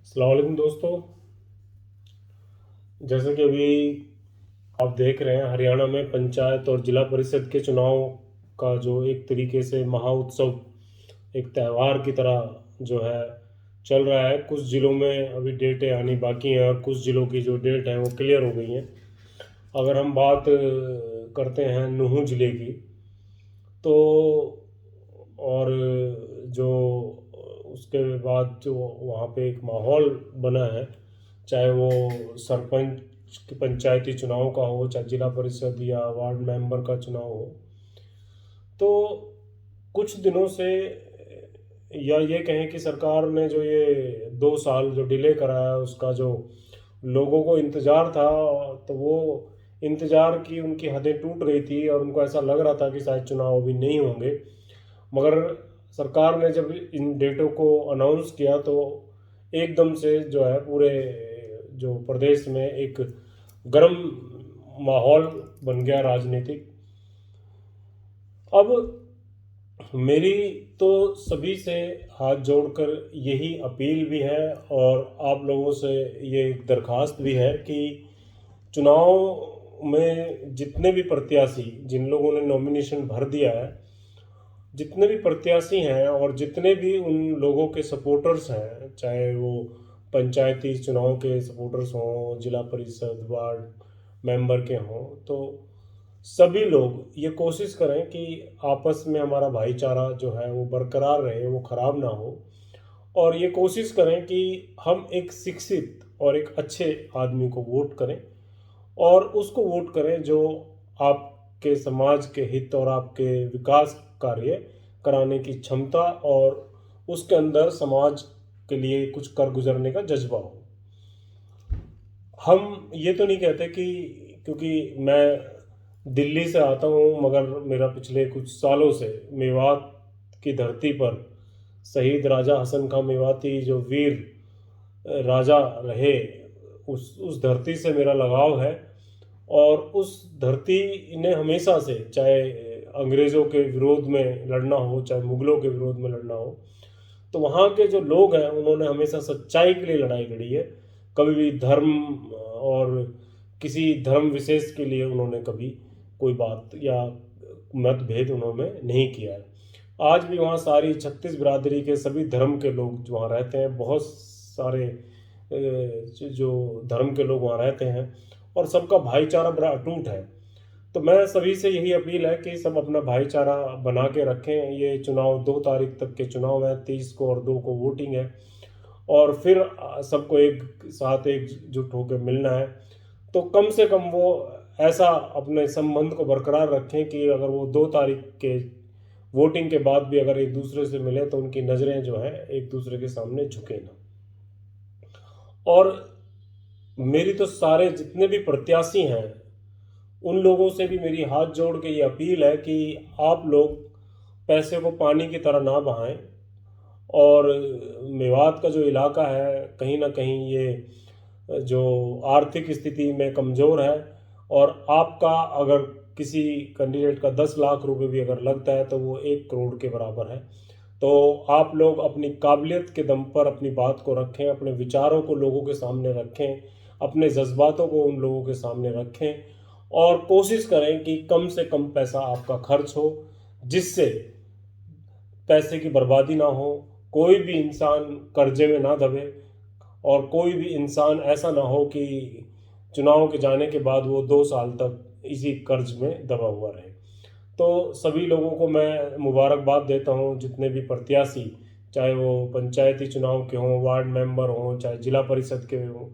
अस्सलाम वालेकुम दोस्तों। जैसे कि अभी आप देख रहे हैं, हरियाणा में पंचायत और जिला परिषद के चुनाव का जो एक तरीके से महाउत्सव, एक त्यौहार की तरह जो है चल रहा है। कुछ ज़िलों में अभी डेटें आनी बाकी हैं और कुछ ज़िलों की जो डेट हैं वो क्लियर हो गई हैं। अगर हम बात करते हैं नूंह ज़िले की, तो और जो उसके बाद जो वहाँ पे एक माहौल बना है, चाहे वो सरपंच के पंचायती चुनाव का हो, चाहे जिला परिषद या वार्ड मेंबर का चुनाव हो, तो कुछ दिनों से, या ये कहें कि सरकार ने जो ये 2 साल जो डिले कराया, उसका जो लोगों को इंतज़ार था, तो वो इंतज़ार की उनकी हदें टूट रही थी और उनको ऐसा लग रहा था कि शायद चुनाव अभी नहीं होंगे। मगर सरकार ने जब इन डेटों को अनाउंस किया, तो एकदम से जो है पूरे जो प्रदेश में एक गर्म माहौल बन गया राजनीतिक। अब मेरी तो सभी से हाथ जोड़कर यही अपील भी है और आप लोगों से ये एक दरख्वास्त भी है कि चुनाव में जितने भी प्रत्याशी, जिन लोगों ने नॉमिनेशन भर दिया है, जितने भी प्रत्याशी हैं और जितने भी उन लोगों के सपोर्टर्स हैं, चाहे वो पंचायती चुनाव के सपोर्टर्स हों, जिला परिषद वार्ड मेंबर के हों, तो सभी लोग ये कोशिश करें कि आपस में हमारा भाईचारा जो है वो बरकरार रहे, वो ख़राब ना हो। और ये कोशिश करें कि हम एक शिक्षित और एक अच्छे आदमी को वोट करें, और उसको वोट करें जो आपके समाज के हित और आपके विकास कार्य कराने की क्षमता और उसके अंदर समाज के लिए कुछ कर गुजरने का जज्बा हो। हम ये तो नहीं कहते कि, क्योंकि मैं दिल्ली से आता हूँ, मगर मेरा पिछले कुछ सालों से मेवात की धरती पर शहीद राजा हसन खां मेवाती जो वीर राजा रहे, उस धरती से मेरा लगाव है। और उस धरती ने हमेशा से, चाहे अंग्रेज़ों के विरोध में लड़ना हो, चाहे मुग़लों के विरोध में लड़ना हो, तो वहाँ के जो लोग हैं उन्होंने हमेशा सच्चाई के लिए लड़ाई लड़ी है। कभी भी धर्म और किसी धर्म विशेष के लिए उन्होंने कभी कोई बात या मतभेद उन्होंने नहीं किया है। आज भी वहाँ सारी 36 बिरादरी के सभी धर्म के लोग जो वहाँ रहते हैं, बहुत सारे जो धर्म के लोग वहाँ रहते हैं, और सबका भाईचारा बड़ा अटूट है। तो मैं सभी से यही अपील है कि सब अपना भाईचारा बना के रखें। ये चुनाव 2 तारीख तक के चुनाव हैं, 30 को और 2 को वोटिंग है, और फिर सबको एक साथ एकजुट होकर मिलना है। तो कम से कम वो ऐसा अपने संबंध को बरकरार रखें कि अगर वो 2 तारीख के वोटिंग के बाद भी अगर एक दूसरे से मिले, तो उनकी नज़रें जो हैं एक दूसरे के सामने झुके ना। और मेरी तो सारे जितने भी प्रत्याशी हैं उन लोगों से भी मेरी हाथ जोड़ के ये अपील है कि आप लोग पैसे को पानी की तरह ना बहाएं। और मेवात का जो इलाका है, कहीं ना कहीं ये जो आर्थिक स्थिति में कमज़ोर है, और आपका अगर किसी कैंडिडेट का 10 लाख रुपए भी अगर लगता है तो वो 1 करोड़ के बराबर है। तो आप लोग अपनी काबिलियत के दम पर अपनी बात को रखें, अपने विचारों को लोगों के सामने रखें, अपने जज्बातों को उन लोगों के सामने रखें, और कोशिश करें कि कम से कम पैसा आपका खर्च हो, जिससे पैसे की बर्बादी ना हो, कोई भी इंसान कर्जे में ना दबे, और कोई भी इंसान ऐसा ना हो कि चुनाव के जाने के बाद वो 2 साल तक इसी कर्ज में दबा हुआ रहे। तो सभी लोगों को मैं मुबारकबाद देता हूँ, जितने भी प्रत्याशी, चाहे वो पंचायती चुनाव के हों, वार्ड मेंबर हों, चाहे जिला परिषद के हों,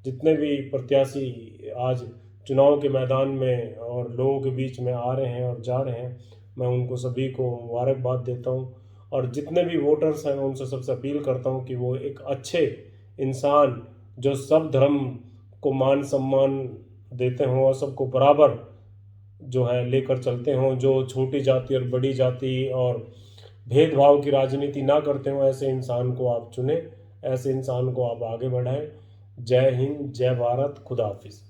जितने भी प्रत्याशी आज चुनाव के मैदान में और लोगों के बीच में आ रहे हैं और जा रहे हैं, मैं उनको सभी को मुबारकबाद देता हूँ। और जितने भी वोटर्स हैं, मैं उनसे सबसे अपील करता हूँ कि वो एक अच्छे इंसान जो सब धर्म को मान सम्मान देते हों और सबको बराबर जो है लेकर चलते हों, जो छोटी जाति और बड़ी जाति और भेदभाव की राजनीति ना करते हों, ऐसे इंसान को आप चुनें, ऐसे इंसान को आप आगे बढ़ाएं। जय हिंद, जय भारत, खुदा हाफिज़।